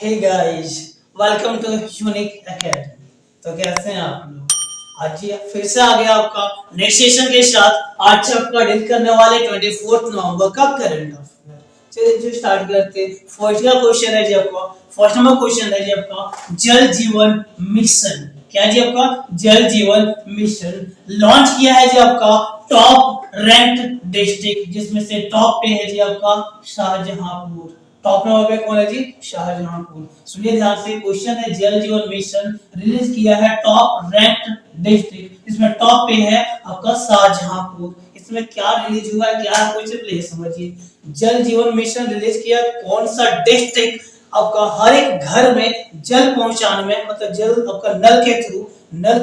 Hey guys, welcome to Unacademy. तो कैसे हैं आप लोग? आज ये फिर से आ गया आपका नेक्स्ट सेशन के साथ। आज आपका डील करने वाले 24 नवंबर का करंट अफेयर। चलिए जो स्टार्ट करते हैं। फर्स्ट का क्वेश्चन है जी आपका, फर्स्ट नंबर क्वेश्चन है जी आपका, जल जीवन मिशन। क्या जी आपका? जल जीवन मिशन लॉन्च किया है जी आपका टॉप रैंक्ड डिस्ट्रिक्ट, जिसमें से टॉप पे है जी आपका शाहजहांपुर। टॉप नंबर पे कौन है जी? शाहजहांपुर। सुनिए ध्यान से, क्वेश्चन है जल जीवन मिशन रिलीज किया है टॉप रैंक्ड डिस्ट्रिक्ट, इसमें टॉप पे है आपका शाहजहांपुर। इसमें क्या रिलीज हुआ है, क्या क्वेश्चन प्लीज समझिए। जल जीवन मिशन रिलीज किया कौन सा डिस्ट्रिक्ट आपका हर एक घर में जल पहुंचाने में, मतलब जल आपका नल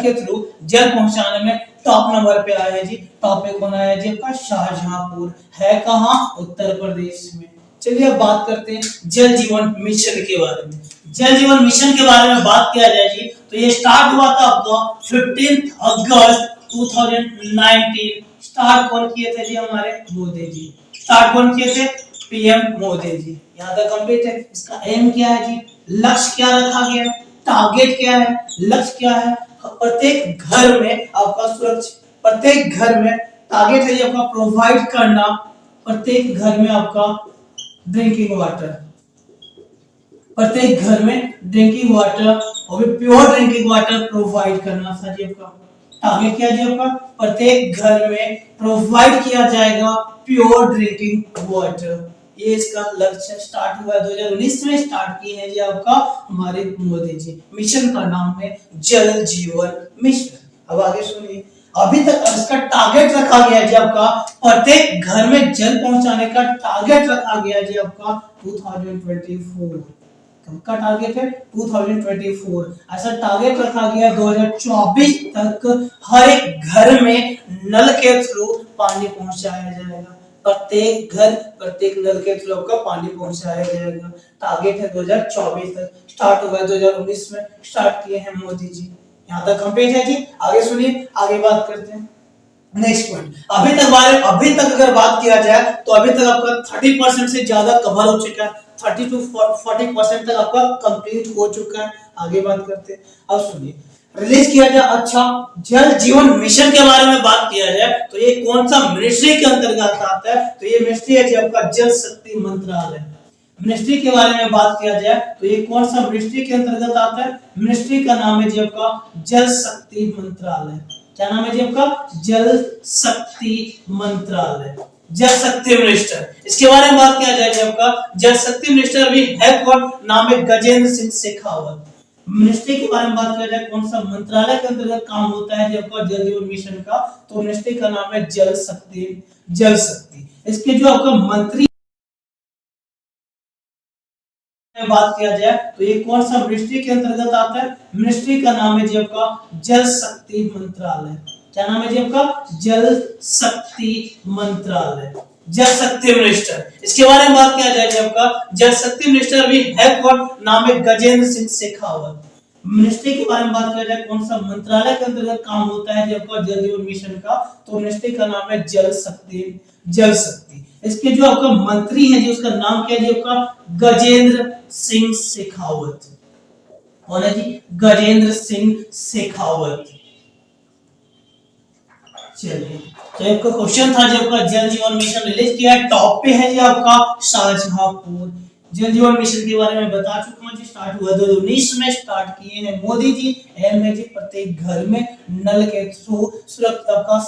के थ्रू जल पहुंचाने में टॉप नंबर पे आया है जी। टॉप पे कौन आया जी? आपका शाहजहांपुर। है कहां? उत्तर प्रदेश में। चलिए अब बात करते हैं जल जीवन मिशन के बारे में। जल जीवन मिशन के बारे में बात किया जाए जी, तो ये स्टार्ट हुआ था आपका 15 अगस्त 2019। स्टार्ट कौन किए थे जी? हमारे मोदी जी। स्टार्ट कौन किए थे? पीएम मोदी जी। यहाँ तक कंप्लीट है। इसका एम क्या है जी? लक्ष्य क्या रखा गया है? टारगेट क्या है? लक्ष्य क्या है? प्रत्येक घर में आपका सुरक्षित, प्रत्येक घर में टारगेट है जी आपका प्रोवाइड करना, प्रत्येक घर में आपका ड्रिंकिंग वाटर, प्रत्येक घर में ड्रिंकिंग वाटर और भी प्योर ड्रिंकिंग वाटर प्रोवाइड करना था जी आपका। टारगेट क्या जी आपका? प्रत्येक घर में प्रोवाइड किया जाएगा प्योर ड्रिंकिंग वाटर। ये इसका लक्ष्य स्टार्ट हुआ है 2019 में स्टार्ट की है जी आपका हमारे मोदी जी। मिशन का नाम है जल जीवन मिशन। अब आगे सुनिए, अभी तक इसका टारगेट रखा गया है जी आपका, प्रत्येक घर में जल पहुंचाने का टारगेट रखा गया है जी आपका 2024। कब का टारगेट है? 2024। ऐसा टारगेट रखा गया है 2024 तक हर एक घर में नल के थ्रू पानी पहुंचाया जाएगा। प्रत्येक घर, प्रत्येक नल के थ्रू का पानी पहुंचाया जाएगा। टारगेट है 2024 तक। स्टार्ट हुआ है 2019 में, स्टार्ट किए हैं मोदी जी। यहाँ तक कंप्लीट है जी। आगे सुनिए, आगे बात करते हैं नेक्स्ट पॉइंट। अभी तक अगर बात किया जाए तो अभी तक आपका 30% से ज्यादा कवर हो चुका है। 30 to 40% तक आपका कंप्लीट हो चुका है। आगे बात करते हैं। अब सुनिए, रिलीज किया जाए, अच्छा जल जीवन मिशन के बारे में बात किया जाए तो ये कौन सा मिनिस्ट्री के अंतर्गत आता है? तो ये मिनिस्ट्री है जी आपका जल शक्ति मंत्रालय। मिनिस्ट्री के बारे में बात किया जाए तो ये कौन सा मिनिस्ट्री के अंतर्गत आता है? मिनिस्ट्री का नाम है जी आपका जल शक्ति मंत्रालय। क्या नाम है जी आपका? जल शक्ति मंत्रालय, जल शक्ति मिनिस्टर। इसके बारे में बात किया जाए जी आपका जल शक्ति मिनिस्टर भी है कौन? नाम है गजेंद्र सिंह शेखावत। मिनिस्ट्री के बारे में बात किया जाए कौन सा मंत्रालय के अंतर्गत काम होता है जी आपका जल जीवन मिशन का, तो मिनिस्ट्री का नाम है जल शक्ति। जल शक्ति। इसके जो आपका मंत्री बात किया जाए तो ये कौन सा मिनिस्ट्री के अंतर्गत आता है? मिनिस्ट्री का नाम है जी आपका जल शक्ति मंत्रालय। क्या नाम है जी आपका? जल शक्ति मंत्रालय, जल शक्ति मिनिस्टर। इसके बारे में बात किया जाए जी आपका जल शक्ति मिनिस्टर भी है कौन? नाम है गजेंद्र सिंह शेखावत। मिनिस्ट्री के बारे में बात किया जाए कौन सा मंत्रालय के अंतर्गत काम होता है जी आपका जल जीवन मिशन का, तो मिनिस्ट्री का नाम है जल शक्ति। जल शक्ति। इसके जो आपका मंत्री है जी उसका नाम क्या है जी आपका? गजेंद्र सिंह शेखावत। कौन है जी? गजेंद्र सिंह शेखावत। चलिए, तो आपका क्वेश्चन था जी आपका जल जीवन मिशन रिलीज किया है, टॉप पे है जी आपका शाहजहांपुर। जल जीवन मिशन के बारे में बता चुका हूं जी। स्टार्ट हुआ 2019 में, स्टार्ट किए हैं मोदी जी। एम है जी प्रत्येक घर में नल के थ्रू सुरक्षित का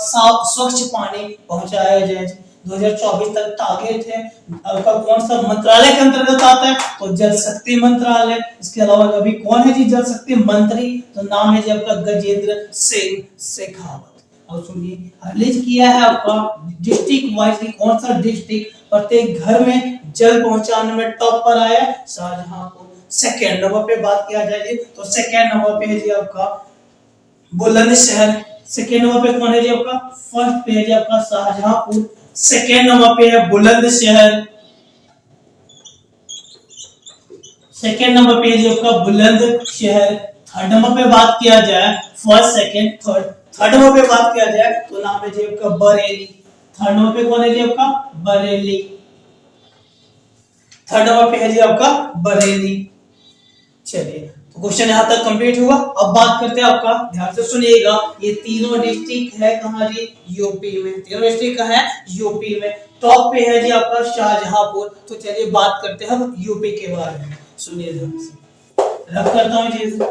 स्वच्छ पानी पहुंचाया जाए। 2024 तक टारगेट है। आपका कौन सा मंत्रालय के अंतर्गत आता है? तो जल शक्ति मंत्रालय। इसके अलावा अभी कौन है जी जल शक्ति मंत्री? तो नाम है जी आपका गजेंद्र सिंह शेखावत। और सुनिए, रिलीज किया है आपका डिस्ट्रिक्ट वाइज कौन सा डिस्ट्रिक्ट प्रत्येक घर में जल पहुंचाने में टॉप पर आया है? शाहजहांपुर। सेकेंड नंबर पे बात किया जाए तो सेकेंड नंबर पे है जी आपका बुलंदशहर। सेकेंड नंबर पे कौन है जी आपका? फर्स्ट पे है जी आपका शाहजहांपुर, सेकेंड नंबर पे है बुलंदशहर। सेकेंड नंबर पे है जी आपका बुलंदशहर। थर्ड नंबर पे बात किया जाए, फर्स्ट सेकेंड थर्ड नंबर पे बात किया जाए तो नाम है जी आपका बरेली। थर्ड नंबर पे कौन है जी आपका? बरेली। थर्ड नंबर पे है जी आपका बरेली। चलिए, तो क्वेश्चन यहाँ तक कंप्लीट हुआ। अब बात करते हैं आपका, ध्यान से सुनिएगा, ये तीनों डिस्ट्रिक्ट है कहाँ जी, यूपी में। तीनों डिस्ट्रिक्ट कहाँ है, यूपी में। टॉप पे है जी आपका शाहजहांपुर। तो चलिए बात करते हैं हम यूपी के बारे में, सुनिए ध्यान से, रब करता हूँ चीज।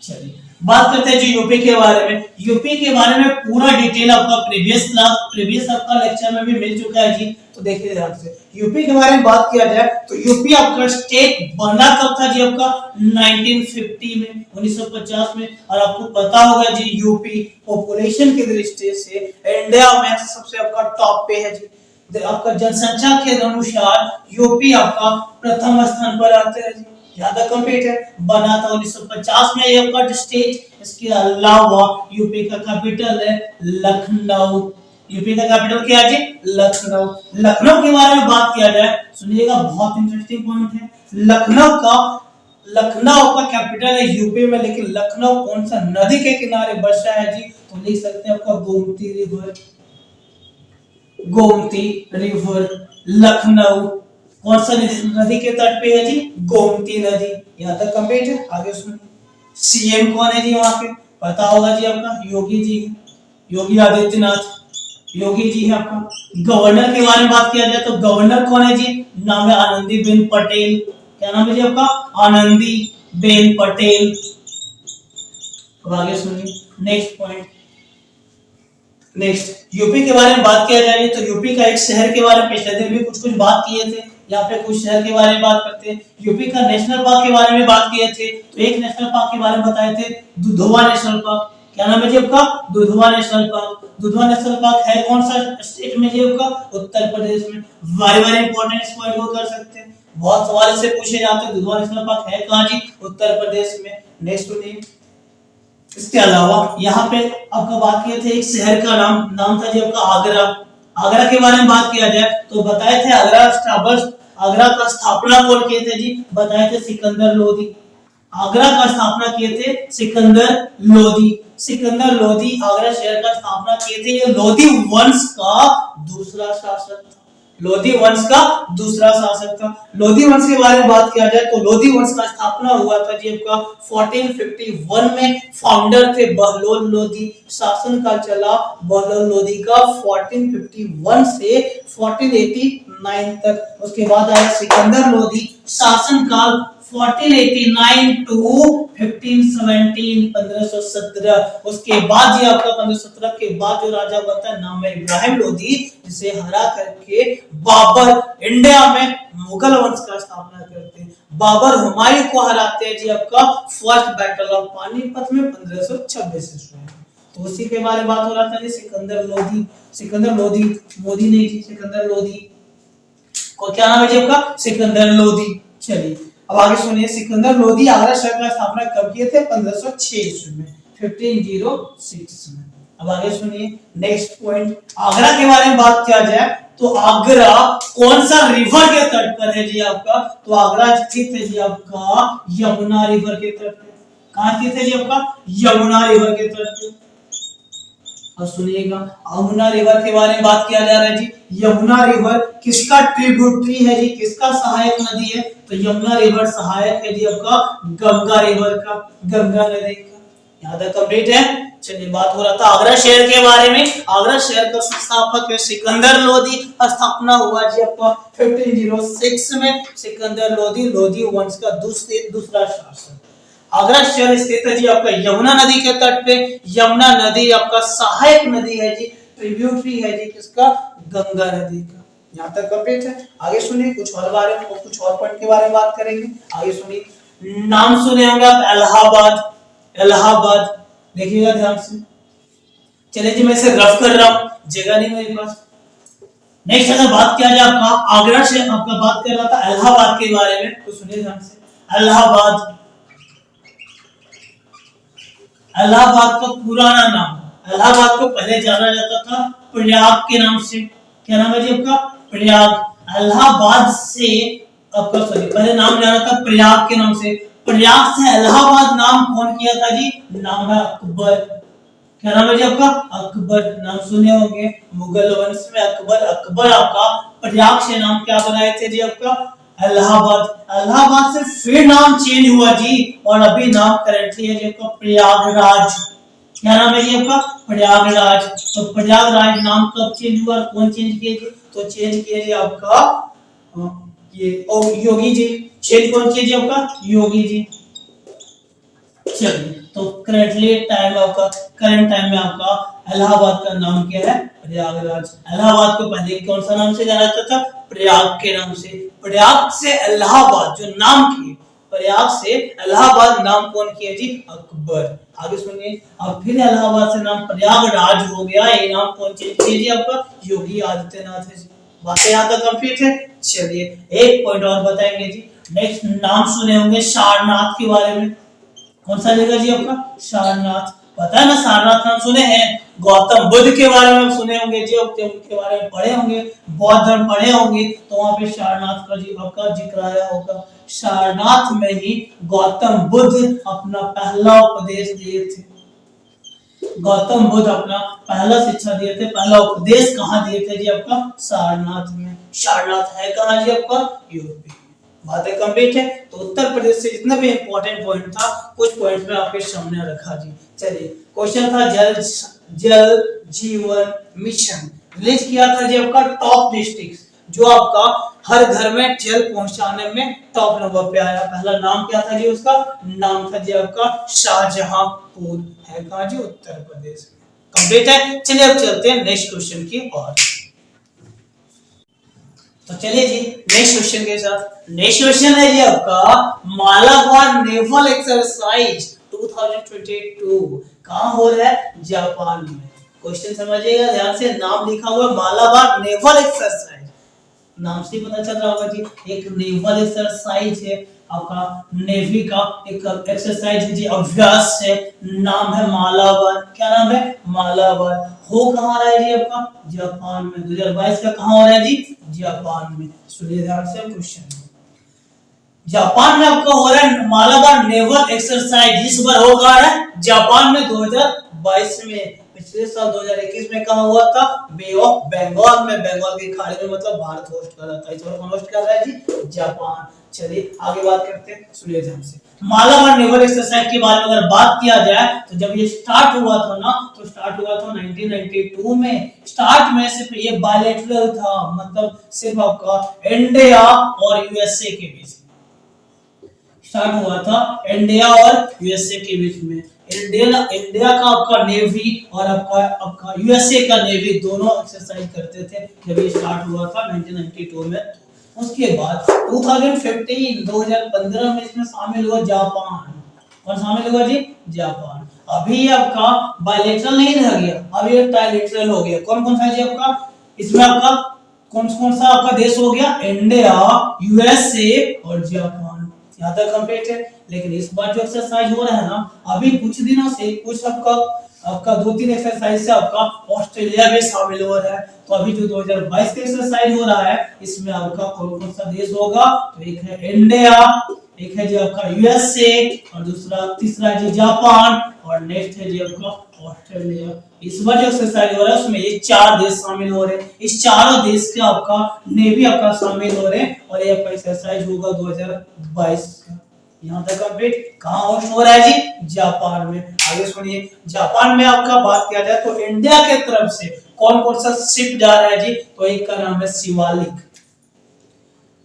चलिए बात करते हैं जी यूपी के बारे में। यूपी के बारे में पूरा डिटेल आपका प्रीवियस आपका लेक्चर में भी मिल चुका है जी। तो देखिए ध्यान से, यूपी के बारे में बात किया जाए तो यूपी आपका स्टेट बना कब था जी, आपका 1950 में, 1950 में। और आपको पता होगा जी, यूपी पॉपुलेशन की दृष्टि से इंडिया में सबसे आपका टॉप पे है जी। आपका जनसंख्या के अनुसार यूपी आपका प्रथम स्थान पर आता है जी। ज्यादा कंप्लीट है, बना था 1950 में ये आपका स्टेट। इसके अलावा यूपी का कैपिटल है लखनऊ। यूपी का कैपिटल क्या है जी, लखनऊ। लखनऊ के बारे में बात किया जाए, सुनिएगा, बहुत इंटरेस्टिंग पॉइंट है। लखनऊ का कैपिटल है यूपी में, लेकिन लखनऊ कौन सा नदी के किनारे बसा है जी, तो लिख सकते हैं आपका गोमती रिवर। गोमती रिवर, लखनऊ कौन सा नदी के तट पे है जी, गोमती नदी। यहाँ तक कंप्लीट है, आगे सुनिए। सीएम कौन है जी वहां पे, पता होगा जी आपका, योगी जी, योगी आदित्यनाथ, योगी जी है आपका। गवर्नर के बारे में बात किया जाए तो गवर्नर कौन है जी, नाम है आनंदीबेन पटेल। क्या नाम है जी आपका, आनंदीबेन पटेल। अब आगे सुनिए नेक्स्ट पॉइंट। नेक्स्ट यूपी के बारे में बात किया जाए तो यूपी का एक शहर के बारे में पिछले दिन भी कुछ बात किए थे, यहाँ पे कुछ शहर के बारे में बात करते हैं। यूपी का नेशनल पार्क के बारे में बात किए थे, तो एक नेशनल पार्क के बारे में बताए थे, दुधवा नेशनल पार्क। क्या नाम है जी आपका, Dudhwa national park. Dudhwa national park है कौन सा स्टेट में जी आपका, उत्तर प्रदेश में। वेरी इंपॉर्टेंट, इस पॉइंट को कर सकते हैं, बहुत सवाल से पूछे जाते हैं। दुधवा नेशनल पार्क है कहाँ जी, उत्तर प्रदेश में। नेक्स्ट सुनिए, इसके अलावा यहाँ पे आपका बात किए थे एक शहर का नाम था जी आपका आगरा। आगरा के बारे में बात किया जाए तो बताए थे आगरा का स्थापना कौन किए थे जी, बताए थे सिकंदर लोधी। आगरा का स्थापना किए थे सिकंदर लोधी। सिकंदर लोधी आगरा शहर का स्थापना किए थे। ये लोधी वंश का दूसरा शासक था। लोधी वंश का दूसरा शासक था। लोधी वंश के बारे में बात किया जाए तो लोधी वंश का स्थापना हुआ था जी आपका 1451 में। फाउंडर थे बहलोल लोधी। शासन काल चला बहलोल लोधी का 1451 से 1489 तक। उसके बाद आया सिकंदर लोधी, शासन काल 1489 टू 1517, 1517। उसके बाद जी आपका 1517 के बाद जो राजा बनता है नाम है इब्राहिम लोधी, जिसे हरा करके बाबर इंडिया में मुगल वंश का स्थापना करते हैं। बाबर हुमायूं को हराते हैं जी आपका फर्स्ट बैटल ऑफ पानीपत में 1526 ईस्वी में। तो उसी के बारे में बात हो रहा था जी, सिकंदर लोधी। सिकंदर लोधी, मोदी नहीं जी, सिकंदर लोधी को क्या नाम है जी आपका, सिकंदर लोधी। चलिए अब आगे सुनिए, सिकंदर लोधी आगरा शहर का स्थापना कब किए थे, 1506 ईस्वी में, 1506 में। अब आगे सुनिए नेक्स्ट पॉइंट। आगरा के बारे में बात किया जाए तो आगरा कौन सा रिवर के तट पर है जी आपका, तो आगरा स्थित है जी आपका यमुना रिवर के तट पे। कहां स्थित है जी आपका, यमुना रिवर के तट पे। अब सुनिएगा, यमुना रिवर के बारे में बात किया जा रहा है जी। यमुना रिवर किसका ट्रिब्यूटरी है जी, किसका सहायक नदी है, तो यमुना रिवर सहायक है जी आपका गंगा रिवर का, गंगा नदी का। यहाँ तक कंप्लीट है। चलिए बात हो रहा था आगरा शहर के बारे में। आगरा शहर का संस्थापक है सिकंदर लोधी। स्थापना हुआ जी आपका 1506 में। सिकंदर लोधी, लोधी वंश का दूसरा शासक। आगरा शहर स्थित है जी आपका यमुना नदी के तट पे। यमुना नदी आपका सहायक नदी है जी, ट्रिब्यूटरी है जी किसका, गंगा नदी का। यहाँ तक कंप्लीट है। आगे सुनिए कुछ और बारे में, कुछ और पॉइंट के बारे में बात करेंगे। आगे सुनिए, नाम सुने होंगे आप इलाहाबाद। इलाहाबाद देखिएगा ध्यान से। चलिए जी मैं इसे रफ कर रहा हूँ, जगह नहीं मेरे पास। नेक्स्ट अगर बात किया जाए आपका आगरा से, आपका बात कर रहा था इलाहाबाद के बारे में, तो सुनिए ध्यान से। इलाहाबाद, इलाहाबाद का पुराना नाम, इलाहाबाद को पहले जाना जाता था प्रयाग के नाम से। क्या नाम है जी आपका, प्रयाग। इलाहाबाद से आपका पहले नाम जाना था प्रयाग के नाम से। प्रयाग से इलाहाबाद नाम कौन किया था जी, नाम है अकबर। क्या नाम है जी आपका? अकबर। नाम सुने होंगे, मुगल वंश में अकबर। अकबर आपका प्रयाग से नाम क्या बनाए थे जी आपका? इलाहाबाद। इलाहाबाद से फिर नाम चेंज हुआ जी, और अभी नाम करेंटली है जी आपका प्रयागराज। क्या नाम है जी आपका? प्रयागराज। तो प्रयागराज नाम कब चेंज हुआ, कौन चेंज किए जी? तो चेंज किए जी आपका ये योगी जी। चेंज कौन किए जी आपका? योगी जी। चलिए, तो करंट टाइम में आपका इलाहाबाद का नाम क्या है? प्रयागराज। इलाहाबाद को पहले कौन सा नाम से जाना जाता था? प्रयाग के नाम से। प्रयाग से इलाहाबाद जो नाम किए, प्रयाग से इलाहाबाद नाम कौन किए जी? अकबर। आगे सुनिए, अब फिर इलाहाबाद से नाम प्रयागराज हो गया, ये नाम कौन चेंज किए जी आपका? योगी आदित्यनाथ है जी। बातें यहाँ तक कंप्लीट है। चलिए, एक पॉइंट और बताएंगे जी। नेक्स्ट, नाम सुने होंगे सारनाथ के बारे में। कौन सा जगह जी आपका? सारनाथ। पता है ना, सारनाथ नाम सुने हैं? गौतम बुद्ध के बारे में सुने होंगे जी, उनके बारे में पढ़े होंगे, बौद्ध धर्म पढ़े होंगे, तो वहां पे सारनाथ का जी आपका जिक्र आया होगा। सारनाथ में ही गौतम बुद्ध अपना पहला उपदेश दिए थे। गौतम बुद्ध अपना पहला शिक्षा दिए थे, पहला उपदेश कहाँ दिए थे जी आपका? सारनाथ में। सारनाथ है कहाँ जी आपका? यूपी। बातें कंप्लीट है। तो उत्तर प्रदेश से जितना भी इंपॉर्टेंट पॉइंट था, कुछ पॉइंट में आपके सामने रखा जी। चलिए, क्वेश्चन था जल जल जीवन मिशन, रिलीज किया था जी आपका टॉप डिस्ट्रिक्ट, जो आपका हर घर में जल पहुंचाने में टॉप नंबर पे आया। पहला नाम क्या था जी उसका? नाम था जी आपका शाहजहांपुर। है कहाँ जी? उत्तर प्रदेश। कंप्लीट है। चलिए, अब चलते हैं नेक्स्ट क्वेश्चन की ओर। तो चलिए जी, नेक्स्ट क्वेश्चन के साथ। नेक्स्ट क्वेश्चन है जी आपका मालाबार नेवल एक्सरसाइज 2022 कहाँ हो रहा है? जापान में। क्वेश्चन समझिएगा ध्यान से, नाम लिखा हुआ है मालाबार नेवल एक्सरसाइज। नाम से पता चल रहा होगा जी, एक नेवल एक्सरसाइज है आपका, नेवी का एक एक्सरसाइज है जी, अभ्यास है। नाम है मालाबार। क्या नाम है? मालाबार। हो कहाँ रहा है जी आपका? जापान में। 2022 का कहाँ हो रहा है जी? जापान में। सुनिए ध्यान से क्वेश्चन। जापान में आपका हो रहा है मालाबार नेवल एक्सरसाइज। इस बार हो रहा है जापान में 2022 में। पिछले साल 2021 में कहा हुआ था? बे ऑफ बंगाल में, बंगाल की खाड़ी में, मतलब भारत होस्ट कर रहा था। इस बार कौन होस्ट कर रहा है जी? जापान। चलिए आगे बात करते हैं, सुनिए ध्यान से। मालाबार नेवल एक्सरसाइज के बारे में अगर बात किया जाए, तो जब ये स्टार्ट हुआ था ना, तो स्टार्ट हुआ था 1992 में। स्टार्ट में सिर्फ ये बायलैटरल था, मतलब सिर्फ आपका इंडिया और यूएसए के बीच स्टार्ट हुआ था, इंडिया और यूएसए के बीच में। इंडिया का आपका नेवी और आपका यूएसए का नेवी दोनों एक्सरसाइज करते थे जब ये स्टार्ट हुआ था 1992 में। उसके बाद 2015 में इसमें शामिल हुआ जापान। और शामिल हुआ जी? जापान। अभी आपका बायलैटरल नहीं रह गया, अब ये ट्राइलैटरल हो गया। कौन कौन सा जी आपका इसमें? आपका कौन कौन सा आपका देश हो गया? इंडिया, यूएसए और जापान। यहाँ तक कंप्लीट है। लेकिन इस बार जो एक्सरसाइज हो रहा है ना, अभी कुछ दिनों से कुछ आपका 2-3 एक्सरसाइज से आपका ऑस्ट्रेलिया भी शामिल हो रहा है। तो अभी जो 2022 का एक्सरसाइज हो रहा है, इसमें आपका कौन कौन सा देश होगा? तो एक है इंडिया, एक है जी आपका यूएसए, और तीसरा है जी जापान, और नेक्स्ट है जी आपका ऑस्ट्रेलिया। इस बार जो एक्सरसाइज हो रहा है उसमें ये 4 देश शामिल हो रहे हैं। इस चारों देश के आपका नेवी आपका शामिल हो रहे हैं, और ये आपका एक्सरसाइज होगा 2022 का। यहाँ तक कंप्लीट। कहाँ होस्ट हो रहा है जी? जापान में। आगे सुनिए, जापान में आपका बात किया जाए तो इंडिया के तरफ से कौन कौन सा शिप जा रहा है जी? तो एक का नाम है शिवालिक।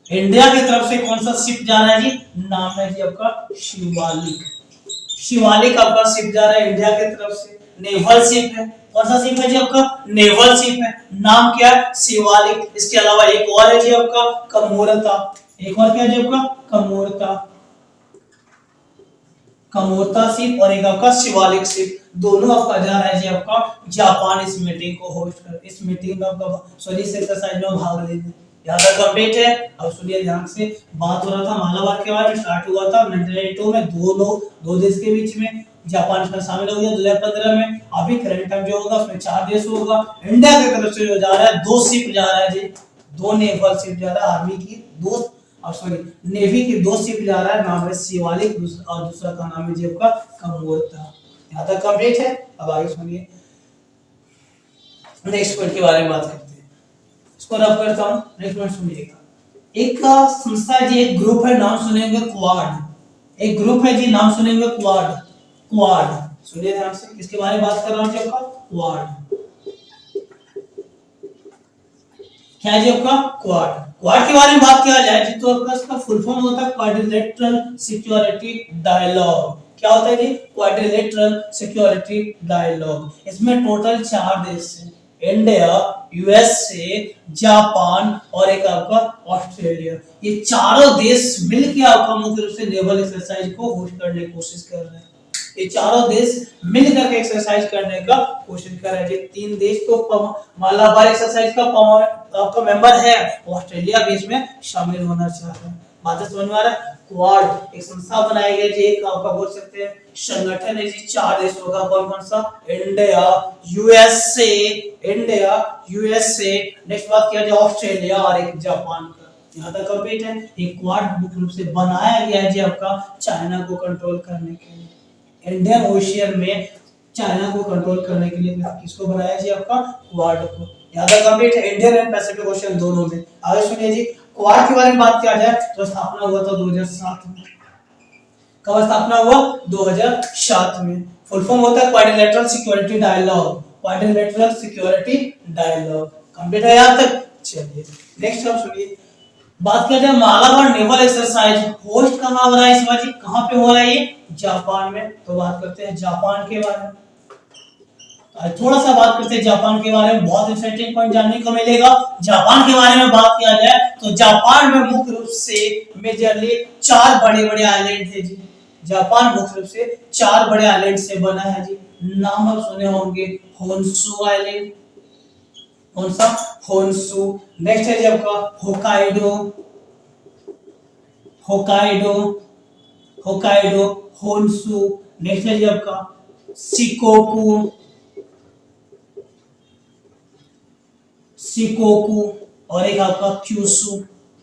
इंडिया की तरफ से कौन सा शिप जा रहा है जी? नाम है जी आपका शिवालिक। शिवालिक आपका शिप जा रहा है इंडिया की तरफ से, नेवल शिप है। कौन सा शिप है जी आपका? नेवल शिप है। नाम क्या है? शिवालिक। इसके अलावा एक और है जी आपका कमोरता। एक और क्या है जी आपका? कमोरता शिप, और एक आपका शिवालिक शिप। दोनों आपका जा रहा है जी आपका जापान इस मीटिंग को होस्ट कर, इस मीटिंग में आपका सॉरी इस एक्सरसाइज में भाग लेने। यहाँ तक कंप्लीट है। अब सुनिए ध्यान से, बात हो रहा था मालाबार के बारे में। स्टार्ट हुआ था 1992 में, दो देश के बीच में। जापान इसमें शामिल हो गया 2015 में। अभी करंट टाइम जो होगा उसमें 4 देश होगा। इंडिया की तरफ से जो जा रहा है 2 शिप जा रहा है जी, 2 नेवल शिप जा रहा है, आर्मी की 2 नेवी की 2 शिप जा रहा है। नाम है शिवालिक और दूसरा का नाम है जी आपका कमोरता। यहाँ तक कंप्लीट है। अब आगे सुनिए, नेक्स्ट पॉइंट के बारे में बात करते हैं। इसको रब करता हूँ, नेक्स्ट पॉइंट सुनिएगा। एक संस्था है जी, एक ग्रुप है, नाम सुनेंगे क्वाड। एक ग्रुप है जी, नाम सुनेंगे क्वाड। क्वाड सुनिए ध्यान से, किसके बारे में बात कर रहा हूँ जी? आपका क्वाड। क्या है जी आपका? क्वाड। क्वाड के बारे में बात किया जाए जी तो आपका इसका फुल फॉर्म होता है क्वाड्रिलेटरल सिक्योरिटी डायलॉग। क्या होता है जी? Quadrilateral security dialogue. इसमें टोटल 4 देश हैं, इंडिया, यूएसए, जापान और एक आपका ऑस्ट्रेलिया। ये चारों देश मिलकर आपका मुख्य रूप से नेवल एक्सरसाइज को होस्ट करने की कोशिश कर रहे हैं। ये चारों देश मिलकर के एक्सरसाइज करने का कोशिश कर रहे हैं। 3 देश तो मालाबार एक्सरसाइज का आपका मेंबर है, ऑस्ट्रेलिया भी इसमें शामिल होना चाह रहा है। बात समझ में आ रहा है? क्वाड एक संस्था बनाई गई जी, एक आपका बोल सकते हैं संगठन है जी 4 देशों का। कौन कौन सा? India, USA, India, USA, next बात किया जाए ऑस्ट्रेलिया और एक जापान का। यहाँ तक कंप्लीट है। ये क्वाड मुख्य रूप से बनाया गया है जी आपका चाइना को कंट्रोल करने के लिए। इंडियन ओशियन में चाइना को कंट्रोल करने के लिए किसको बनाया जी? आपका क्वाड को। यहाँ तक कंप्लीट है, इंडियन एंड पैसिफिक ओशियन दोनों में। आगे सुनिए जी, क्वाड के बारे में बात किया जाए तो स्थापना हुआ था 2007 में। कब स्थापना हुआ? 2007 में। फुल फॉर्म होता है quadrilateral security dialogue. Quadrilateral security dialogue complete है यहाँ तक। चलिए नेक्स्ट हम सुनिए, बात किया जाए मालाबार नेवल एक्सरसाइज होस्ट कहाँ हो रहा है इस बार जी? कहाँ पे हो रहा है ये? जापान में। तो बात करते हैं जापान के बारे में। थोड़ा सा बात करते हैं जापान के बारे में, बहुत इंटरेस्टिंग पॉइंट जानने को मिलेगा। जापान के बारे में बात किया जाए तो जापान में मुख्य रूप से मेजरली 4 बड़े-बड़े आइलैंड है जी। जापान मुख्य रूप से 4 बड़े आइलैंड से बना है जी। नाम आप सुने होंगे, होन्शु आइलैंड। कौन सा? होन्शु। नेक्स्ट है जी आपका Hokkaido, Hokkaido, Hokkaido, Honshu. Next है जी आपका शिकोकू, शिकोकू और एक आपका क्यूशु।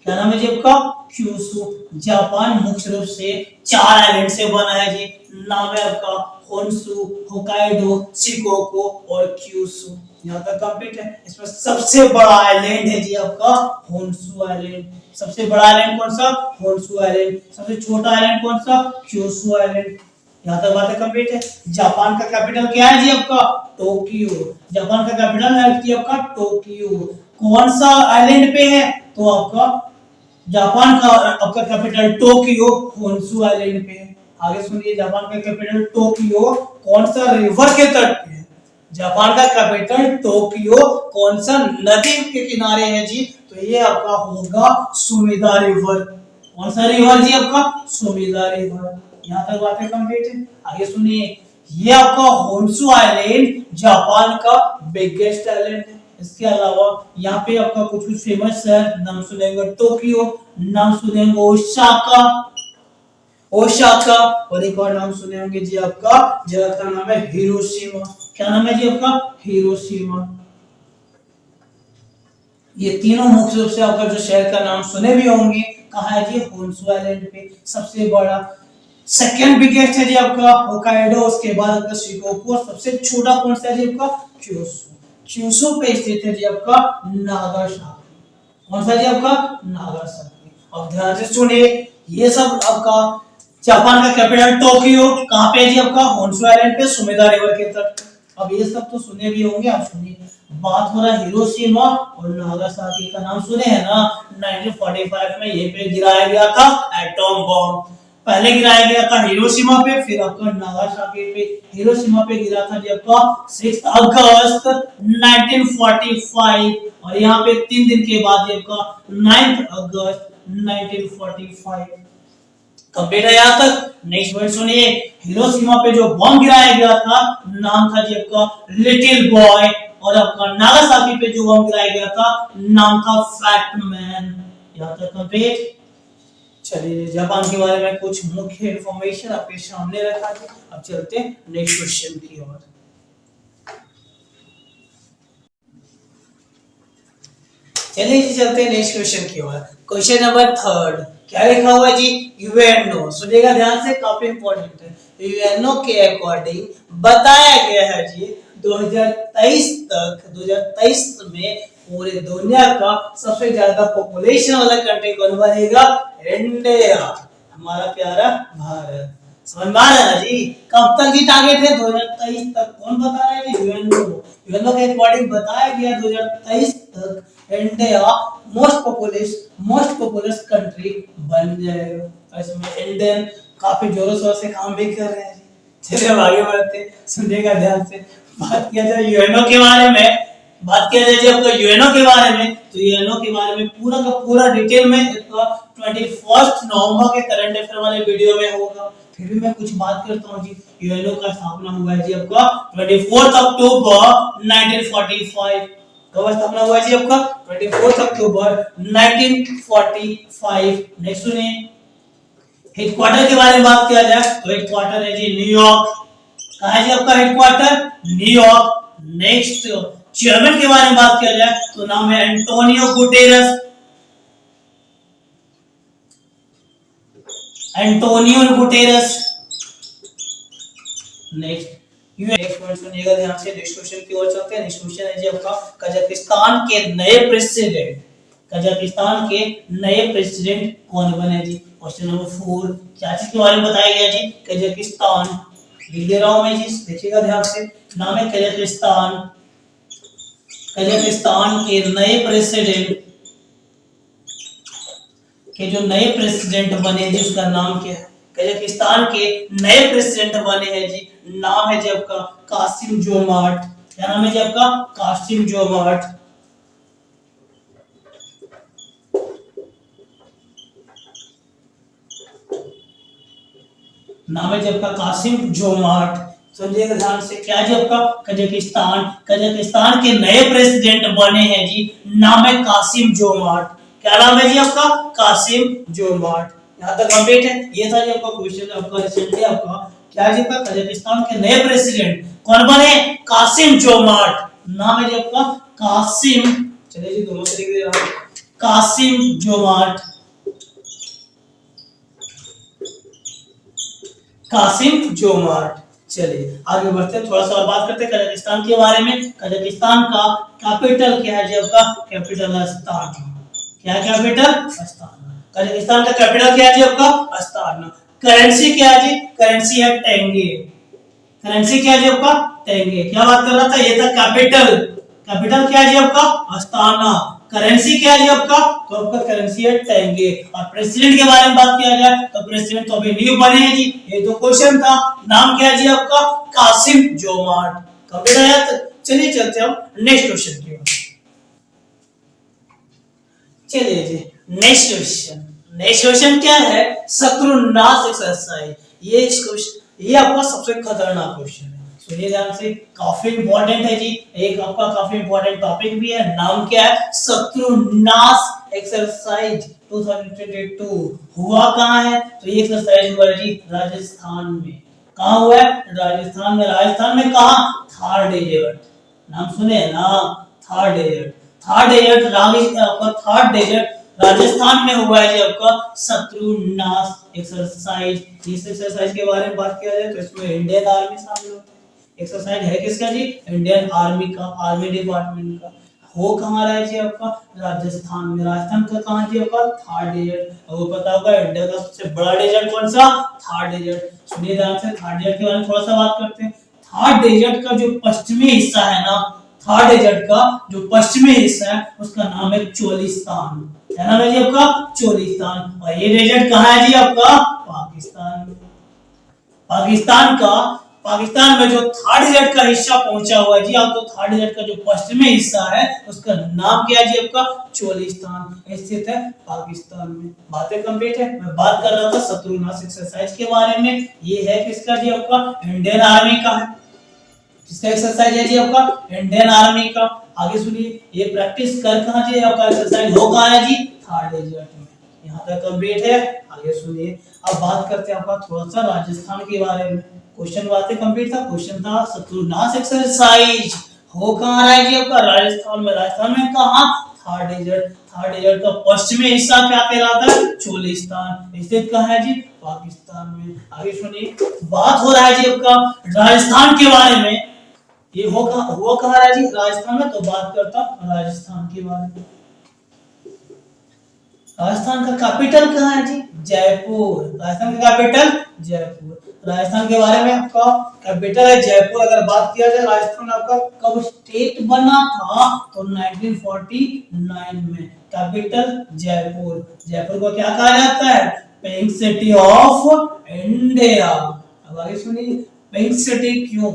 क्या नाम है जी आपका? क्यूशु। जापान मुख्य रूप से 4 आइलैंड से बना है जी। नाम है आपका होन्शु, होकाइडो, शिकोकू और क्यूशु। यहाँ तक कंप्लीट है। इसमें सबसे बड़ा आइलैंड है जी आपका होन्शु आइलैंड। सबसे बड़ा आइलैंड कौन सा? Honshu island. सबसे छोटा आइलैंड कौन सा? Kyushu island. यहाँ तक बातें कंप्लीट है। जापान का कैपिटल क्या है जी आपका? टोक्यो। जापान का कैपिटल है जी आपका टोक्यो। कौन सा आइलैंड पे है? तो आपका जापान का आपका कैपिटल टोक्यो होन्शु आइलैंड पे है। आगे सुनिए, जापान का कैपिटल टोक्यो कौन सा रिवर के तट पे है? जापान का कैपिटल टोक्यो कौन सा नदी के किनारे है जी? तो ये आपका होगा सुमिदा रिवर। कौन सा रिवर जी? आपका सुमिदा रिवर। यहाँ तक बातें कंप्लीट है। आगे सुनिए, ये आपका होन्शु आइलैंड जापान का बिगेस्ट आइलैंड है। इसके अलावा यहाँ पे आपका कुछ कुछ फेमस है, नाम सुनेंगे टोक्यो, नाम सुनेंगे ओसाका, ओसाका और एक और नाम सुने होंगे जी आपका जगह का नाम है हिरोशिमा। क्या नाम है जी आपका? हिरोशिमा। ये तीनों मुख्य रूप से आपका जो शहर का नाम सुने भी होंगे। कहाँ है जी? होन्शु आइलैंड पे सबसे बड़ा। सेकंड बिगेस्ट है जी आपका होकाइडो, उसके बाद आपका शिकोकू और सबसे छोटा कौन सा है जी आपका? क्यूशु। क्यूशु पे स्थित है जी आपका नागासाकी। कौन सा जी आपका? नागासाकी। अब ध्यान से सुनिए, ये सब आपका जापान का कैपिटल टोक्यो कहाँ पे है जी आपका? होन्शु आइलैंड पे सुमिदा रिवर के तट। अब ये सब तो सुने भी होंगे। आप सुनिए, बात हो रहा है हिरोशिमा और नागासाकी का। नाम सुने हैं ना? 1945 में ये पे गिराया गया था एटॉम बॉम्ब। पहले गिराया गया था हिरोशिमा पे, फिर आपका नागासाकी पे। हिरोशिमा पे गिरा था जी आपका 6 अगस्त 1945 और यहाँ पे 3 दिन के बाद जी आपका 9 अगस्त 1945 कंप्लीट है यहाँ तक। नेक्स्ट वर्ड सुनिए, हिरोशिमा पे जो बॉम्ब गिराया गया था नाम था जी आपका लिटिल बॉय और आपका नागासाकी पे जो बॉम्ब गिराया गया था नाम था फैट मैन। यहाँ तक कंप्लीट। चलिए, जापान के बारे में कुछ मुख्य इंफॉर्मेशन आपके सामने रखा है। अब चलते हैं नेक्स्ट क्वेश्चन की ओर। चलिए जी, चलते हैं नेक्स्ट क्वेश्चन की ओर। क्वेश्चन नंबर 3 क्या लिखा हुआ है जी? यूएनओ। सुनिएगा ध्यान से, काफी इंपॉर्टेंट है। यूएनओ के अकॉर्डिंग बताया गया है जी 2023 में पूरे दुनिया का सबसे ज्यादा पॉपुलेशन वाला कंट्री कौन बनेगा? इंडिया, हमारा प्यारा भारत। समझ में आ रहा है ना जी? कब तक की टारगेट है? 2023 तक। कौन बता रहा है? यूएनओ के अकॉर्डिंग बताया गया 2023 तक इंडिया मोस्ट पॉपुलस कंट्री बन जाएगा। इसमें इंडियन काफी जोरों शोर से काम भी कर रहे हैं जी। चलिए अब आगे बढ़ते हैं, सुनिएगा ध्यान से। बात किया जाए यूएनओ के बारे में, बात किया जाए जब यूएनओ के बारे में, तो यूएनओ के बारे में पूरा का पूरा डिटेल में 21 नवंबर के करंट अफेयर वाले वीडियो में होगा। फिर भी मैं कुछ बात करता हूँ जी। यूएनओ का स्थापना हुआ है जी आपका 24 अक्टूबर 1945। कब स्थापना हुआ है जी आपका? 24 अक्टूबर 1945। नेक्स्ट सुनिए, हेडक्वार्टर के बारे में बात किया जाए तो हेडक्वार्टर है जी न्यूयॉर्क। कहाँ है जी आपका हेडक्वार्टर? न्यूयॉर्क। नेक्स्ट चेयरमैन के बारे में बात किया जाए तो नाम है Antonio Guterres. Antonio Guterres. Next point सुनिएगा ध्यान से। नेक्स्ट क्वेश्चन की ओर चलते हैं। नेक्स्ट क्वेश्चन है जी आपका कजाकिस्तान के नए प्रेसिडेंट। कजाकिस्तान के नए प्रेसिडेंट कौन बने जी? क्वेश्चन नंबर 4 क्या चीज के बारे में बताया गया जी? कजाकिस्तान। लिख दे रहा हूं मैं जी, देखिएगा ध्यान से। नाम है कजाकिस्तान। कजाकिस्तान के नए प्रेसिडेंट के जो नए प्रेसिडेंट बने जी उसका नाम क्या है? कजाकिस्तान के नए प्रेसिडेंट बने हैं जी, नाम है जी आपका कासिम जोमार्ट। क्या नाम है जी आपका? कासिम जोमार्ट। नाम है जी आपका कासिम जोमार्ट। समझिएगा ध्यान से। क्या जी आपका? कजाकिस्तान। कजाकिस्तान के नए प्रेसिडेंट बने हैं जी, नाम है कासिम जोमार्ट। क्या नाम है जी आपका? कासिम जोमार्ट। यहाँ तक कंप्लीट है। ये था जी आपका क्वेश्चन आपका रिसेंटली आपका। क्या जी आपका? कजाकिस्तान के नए प्रेसिडेंट कौन बने? कासिम जोमार्ट। नाम है जी आपका कासिम, चलिए जी दोनों से लिख दे रहा हूं, कासिम जोमार्ट। कासिम जोमार्ट। चलिए आगे बढ़ते हैं, थोड़ा सा और बात करते हैं कजाकिस्तान के बारे में। कजाकिस्तान का कैपिटल क्या है जी आपका? Capital Astana. क्या कैपिटल? अस्ताना। कजाकिस्तान का कैपिटल क्या है जी आपका? अस्ताना। करेंसी क्या है जी? करेंसी है टेंगे। करेंसी क्या है जी आपका? टेंगे। क्या बात कर रहा था? ये था कैपिटल। कैपिटल क्या है जी आपका? अस्ताना। करेंसी क्या है जी आपका? तो आपका करेंसी है टेंगे। और प्रेसिडेंट के बारे में बात किया जाए तो प्रेसिडेंट तो अभी न्यू बने हैं जी। ये तो क्वेश्चन था। नाम क्या है जी आपका? कासिम जोमार्ट। कंप्लीट है। चलिए चलते हम नेक्स्ट क्वेश्चन की ओर। चलिए जी नेक्स्ट क्वेश्चन। नेक्स्ट क्वेश्चन क्या है? शत्रुनाश एक्सरसाइज। ये आपका सबसे खतरनाक क्वेश्चन है। सुनिए ध्यान से, काफी इंपॉर्टेंट है जी। एक आपका काफी इंपॉर्टेंट टॉपिक भी है। नाम क्या है? शत्रुनाश एक्सरसाइज 2022। हुआ कहाँ है? तो ये एक्सरसाइज हुआ है जी राजस्थान में। कहाँ हुआ है? राजस्थान में। राजस्थान में कहाँ? थार डेजर्ट। नाम सुने हैं ना? Thar desert. Thar desert Thar desert Rajasthan में हुआ है जी आपका शत्रुनाश एक्सरसाइज। इस एक्सरसाइज के बारे में बात किया जाए तो इसमें इंडियन आर्मी शामिल होती है। एक्सरसाइज है किसका जी? इंडियन आर्मी का, आर्मी डिपार्टमेंट का। हो कहाँ रहा है जी आपका? राजस्थान में। राजस्थान का कहाँ जी आपका? थार डेजर्ट। और वो पता होगा इंडिया का सबसे बड़ा डेजर्ट कौन सा? थार डेजर्ट। सुनिए ध्यान से, थार डेजर्ट के बारे में थोड़ा सा बात करते हैं। थार डेजर्ट का जो पश्चिमी हिस्सा है ना, थार डेजर्ट का जो पश्चिमी हिस्सा है उसका नाम है चोलिस्तान। क्या नाम है जी आपका? चोलिस्तान। और ये डेजर्ट कहाँ है जी आपका? पाकिस्तान में। पाकिस्तान में जो थार डेजर्ट का हिस्सा पहुंचा हुआ है जी आपको, थार डेजर्ट का जो पश्चिमी हिस्सा है उसका नाम क्या है जी आपका? चोलिस्तान। स्थित है पाकिस्तान में। बातें कंप्लीट है। मैं बात कर रहा था शत्रुनाश एक्सरसाइज के बारे में। ये है किसका जी आपका? इंडियन आर्मी का है। किसका एक्सरसाइज है जी आपका? इंडियन आर्मी का। आगे सुनिए, ये प्रैक्टिस कर कहां जी आपका? एक्सरसाइज हो कहां है जी? थार डेजर्ट में। यहां तक कंप्लीट है। आगे सुनिए, अब बात करते हैं आपका थोड़ा सा राजस्थान के बारे में। क्वेश्चन बातें कंप्लीट था। क्वेश्चन था शत्रुनाश एक्सरसाइज हो कहां रहा है जी आपका? राजस्थान में। राजस्थान में कहां? थर्ड डेजर्ट का पश्चिमी हिस्सा क्या कहलाता है? चोलिस्तान। स्थित कहाँ है जी? पाकिस्तान में। आगे सुनिए, बात हो रहा है जी आपका राजस्थान के बारे में। ये हुआ कहाँ है जी? राजस्थान में। तो बात करता हूं राजस्थान के बारे में। राजस्थान का कैपिटल कहाँ है जी? जयपुर। राजस्थान का कैपिटल जयपुर। राजस्थान के बारे में आपका कैपिटल है जयपुर। अगर बात किया जाए राजस्थान आपका कब स्टेट बना था, तो 1949 में। कैपिटल जयपुर। जयपुर को क्या कहा जाता है? Pink city of India. अब आगे सुनिए, पिंक सिटी क्यों?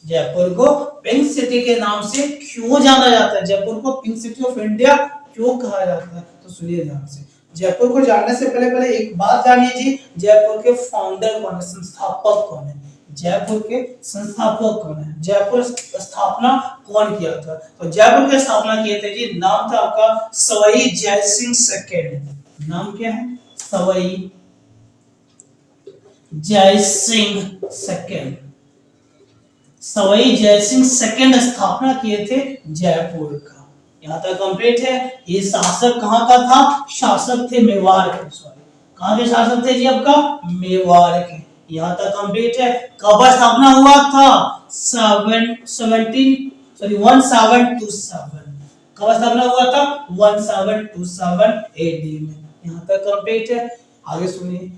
जयपुर को पिंक सिटी के नाम से क्यों जाना जाता है? जयपुर को पिंक सिटी ऑफ इंडिया क्यों कहा जाता है? तो सुनिए ध्यान से। जयपुर को जानने से पहले एक बात जानिए जी, जयपुर के फाउंडर कौन है? संस्थापक कौन है? जयपुर के संस्थापक कौन है? जयपुर स्थापना कौन किया था? तो जयपुर की स्थापना किए थे जी, नाम था आपका सवाई जयसिंह सेकंड। नाम क्या है? सवाई जयसिंह सेकंड। सवाई जयसिंह सेकंड स्थापना किए थे जयपुर का। यहाँ तक कंप्लीट है। ये शासक कहाँ का था? शासक थे मेवाड़ के। सॉरी, कहाँ के शासक थे जी आपका? मेवाड़ के। यहाँ तक कंप्लीट है। कब स्थापना हुआ था? 1727। कब स्थापना हुआ था? 1727 एडी में। यहाँ तक कंप्लीट है। आगे सुनिए,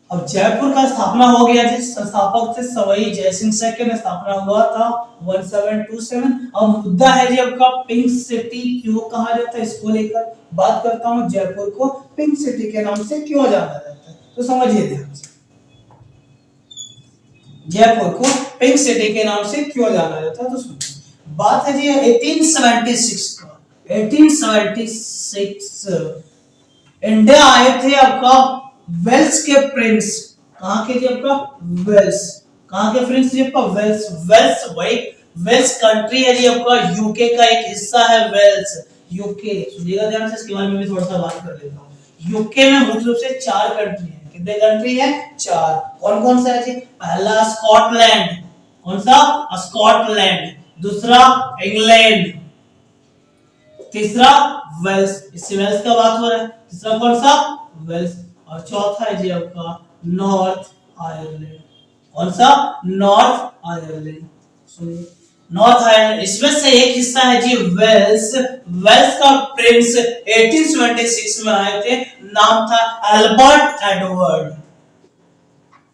अब जयपुर का स्थापना हो गया जी, संस्थापक थे सवाई जयसिंह सेकंड। स्थापना हुआ था 1727। अब मुद्दा है जी आपका पिंक सिटी क्यों कहा जाता है, इसको लेकर बात करता हूं। जयपुर को पिंक सिटी के नाम से क्यों जाना जाता है, तो समझिए ध्यान से। जयपुर को पिंक सिटी के नाम से क्यों जाना जाता है, तो सुनिए। बात है जी 1876 का। 1876 इंडिया आए थे आपका वेल्स के प्रिंस। कहां के जी आपका? वेल्स। कहां के प्रिंस जी आपका? वेल्स। वेल्स भाई, वेल्स कंट्री है जी आपका, यूके का एक हिस्सा है वेल्स। यूके सुनिएगा ध्यान से, इसके बारे में भी थोड़ा सा बात कर लेता हूं। यूके में मुख्य रूप से 4 कंट्री है। कितने कंट्री है? 4। कौन कौन सा है जी? पहला स्कॉटलैंड। कौन सा? स्कॉटलैंड। दूसरा इंग्लैंड। तीसरा वेल्स। इससे वेल्स का बात हो रहा है। तीसरा कौन सा? वेल्स। और चौथा है जी आपका नॉर्थ आयरलैंड। कौन सा? North Ireland. सुनिए, नॉर्थ आयरलैंड, इसमें से एक हिस्सा है जी वेल्स। वेल्स का प्रिंस 1876 में आए थे। नाम था एल्बर्ट एडवर्ड।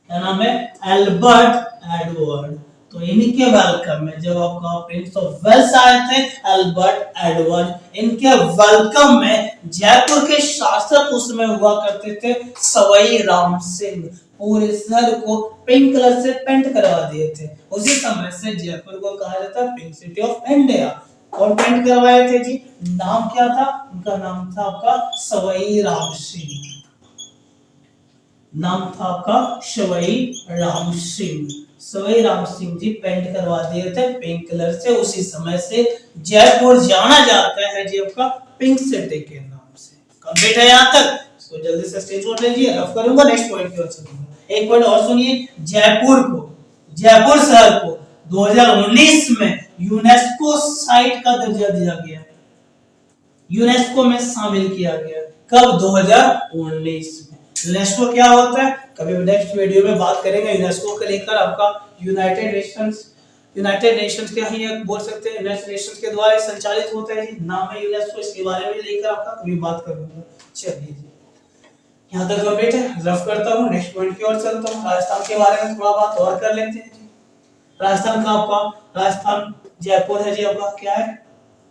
क्या नाम है? Albert Edward. तो इन्हीं के वेलकम में जब आपका प्रिंस ऑफ वेल्स आए थे एल्बर्ट एडवर्ड, इनके वेलकम में जयपुर के शासक उसमें हुआ करते थे सवाई राम सिंह। पूरे शहर को पिंक कलर से पेंट करवा दिए थे। उसी समय से जयपुर को कहा जाता है पिंक सिटी ऑफ इंडिया। कौन पेंट करवाए थे जी? नाम क्या था उनका? नाम था आपका सवाई राम सिंह। नाम था आपका सवाई राम सिंह। सवाई राम सिंह जी पेंट करवा दिए थे पिंक कलर से। उसी समय से जयपुर जाना जाता है जी आपका पिंक सिटी के नाम से। कंप्लीट है यहाँ तक? इसको जल्दी से स्क्रीनशॉट लीजिए, रफ करूंगा, नेक्स्ट पॉइंट की ओर चलूंगा। एक पॉइंट और सुनिए, जयपुर शहर को 2019 में यूनेस्को साइट का दर्जा दिया गया। यूनेस्को में शामिल किया गया। कब? 2019 में। यूनेस्को क्या होता है कभी नेक्स्ट वीडियो में बात करेंगे। यूनेस्को को लेकर आपका यूनाइटेड नेशंस के ही बोल सकते हैं, यूनाइटेड नेशंस के द्वारा संचालित होता है जी, नाम है यूनेस्को। इसके बारे में लेकर आपका कभी बात करूंगा। चलिए जी, यहाँ तक कंप्लीट है, रफ करता हूँ, नेक्स्ट पॉइंट की ओर चलता हूँ। राजस्थान के बारे में थोड़ा बात और कर लेते हैं जी। राजस्थान का आपका, राजस्थान जयपुर है जी आपका, क्या है?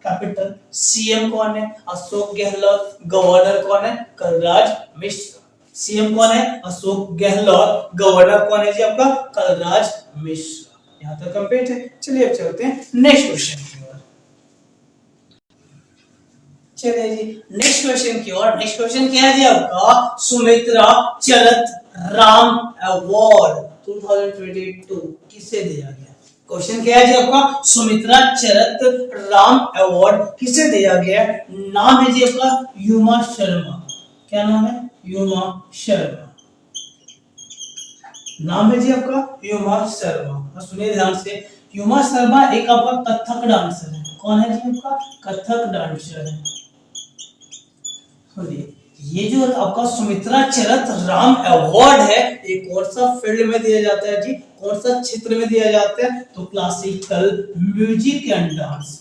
कैपिटल। सीएम कौन है? अशोक गहलोत। गवर्नर कौन है? कलराज मिश्र। सीएम कौन है? अशोक गहलोत। गवर्नर कौन है जी आपका? कलराज मिश्र। यहाँ तक कंप्लीट है। चलिए अब चलते हैं नेक्स्ट क्वेश्चन की ओर। चलिए जी नेक्स्ट क्वेश्चन की ओर। नेक्स्ट क्वेश्चन क्या है जी आपका? सुमित्रा चरक राम अवार्ड 2022 किसे दिया गया? क्वेश्चन क्या है जी आपका? सुमित्रा चरक राम अवार्ड किसे दिया गया? नाम है जी आपका युमा शर्मा। क्या नाम है? युमा शर्मा। नाम है जी आपका युमा शर्मा। सुनिए ध्यान से, युमा शर्मा एक आपका कथक डांसर है। कौन है जी आपका? कथक डांसर है। सुनिए, ये जो आपका सुमित्रा चरत राम अवार्ड है, ये कौन सा फील्ड में दिया जाता है जी, कौन सा क्षेत्र में दिया जाता है, तो classical music and dance,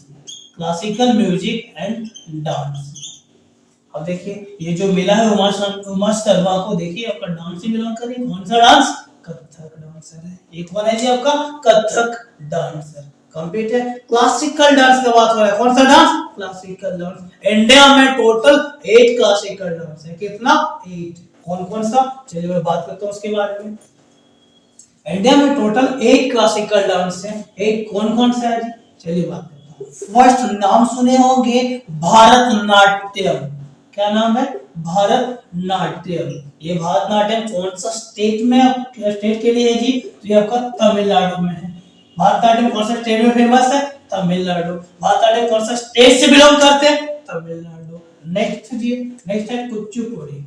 classical music and dance. अब देखिए ये जो मिला है उमा शर्मा को, देखिए आपका डांस से बिलोंग कर रही है, कौन सा डांस, कथक डांसर है। एक कौन है जी आपका कथक डांसर, कंप्लीट है। क्लासिकल डांस की बात हो रहा है, कौन सा डांस, क्लासिकल डांस। इंडिया में टोटल 8 क्लासिकल डांस है, कितना, 8। कौन कौन सा, चलिए मैं बात करता हूँ उसके बारे में। इंडिया में टोटल 8 क्लासिकल डांस है, 8 कौन कौन सा है जी, चलिए बात करता हूँ। फर्स्ट नाम सुने होंगे भारतनाट्यम, क्या नाम है, भारतनाट्यम। ये भारतनाट्यम कौन सा स्टेट में, स्टेट के लिए है जी, तो ये आपका तमिलनाडु में है। भारतनाट्यम कौन सा स्टेट में फेमस है, तमिलनाडु। भारतनाट्यम कौन सा स्टेट से बिलोंग करते हैं, तमिलनाडु। नेक्स्ट जी, नेक्स्ट है कुचिपुड़ी,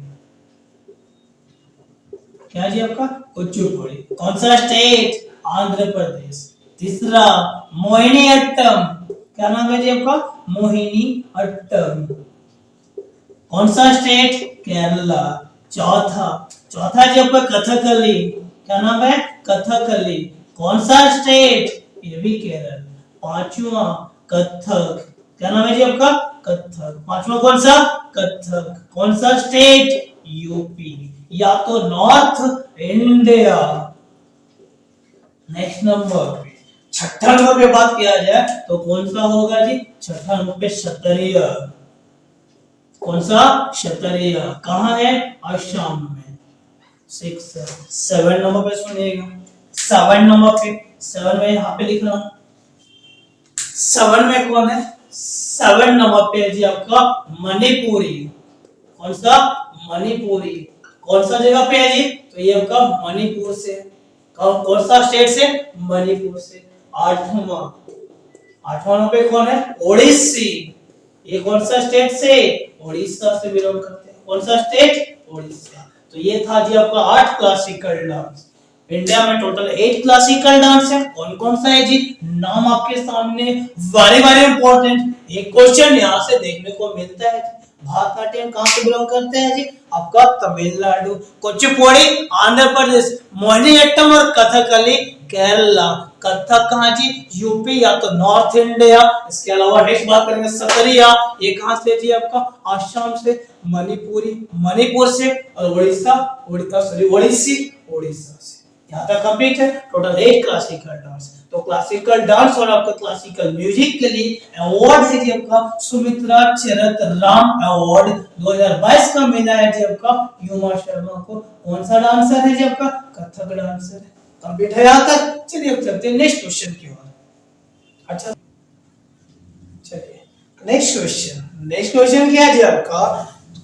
क्या जी आपका, कुचिपुड़ी, कौन सा स्टेट, आंध्र प्रदेश। तीसरा मोहिनी अट्टम, क्या नाम है जी आपका, मोहिनी अट्टम, कौन सा स्टेट, केरला। चौथा, चौथा जी आपका कथकली, क्या नाम है, कथकली, कौन सा स्टेट, ये भी केरल। पांचवा कथक, क्या नाम है जी आपका, कथक, पांचवा कौन सा, कथक, कौन सा स्टेट, यूपी या तो नॉर्थ इंडिया। नेक्स्ट नंबर, छठा नंबर पे बात किया जाए तो कौन सा होगा जी, छठा नंबर पे क्षत्रिय, कौन सा, क्षत्रिय, कहाँ है, असम में। 6 7 नंबर पे सुनिएगा, 7 नंबर पे, 7 में यहाँ पे लिख रहा हूँ, 7 में कौन है, 7 नंबर पे जी आपका मणिपुरी, कौन सा, मणिपुरी, कौन सा जगह पे है जी, तो ये आपका मणिपुर से, कौन सा स्टेट से, मणिपुर से। आठवां, आठवां नंबर पे कौन है, ओडिसी, ये कौन सा स्टेट से, उड़ीसा से बिलोंग करते हैं, कौन सा स्टेट, उड़ीसा। तो ये था जी आपका 8 क्लासिकल डांस। इंडिया में टोटल 8 क्लासिकल डांस है, कौन कौन सा है जी, नाम आपके सामने, वेरी वेरी इंपॉर्टेंट। एक क्वेश्चन यहाँ से देखने को मिलता है, भारतनाट्यम कहाँ से बिलोंग करते हैं जी, आपका तमिलनाडु। कुचिपुड़ी आंध्र प्रदेश, मोहिनीअट्टम और कथकली केरला। कथक कहाँ जी, यूपी या तो नॉर्थ इंडिया। इसके अलावा नेक्स्ट बात करेंगे सतरिया, ये कहाँ से जी आपका, आसाम से। मणिपुरी, मणिपुर से। और उड़ीसा, ओडिसी, उड़ीसा से। यहाँ तक कंप्लीट है। Total 8 classical dance. तो क्लासिकल डांस और आपका क्लासिकल म्यूजिक के लिए अवार्ड है जी आपका सुमित्रा चरत राम अवार्ड 2022 का मिला है जी आपका उमा शर्मा को। कौन सा डांसर है जी आपका, कथक डांसर है। कंप्लीट है यहाँ तक। चलिए अब चलते हैं नेक्स्ट क्वेश्चन की ओर। अच्छा चलिए नेक्स्ट क्वेश्चन, नेक्स्ट क्वेश्चन क्या है जी आपका,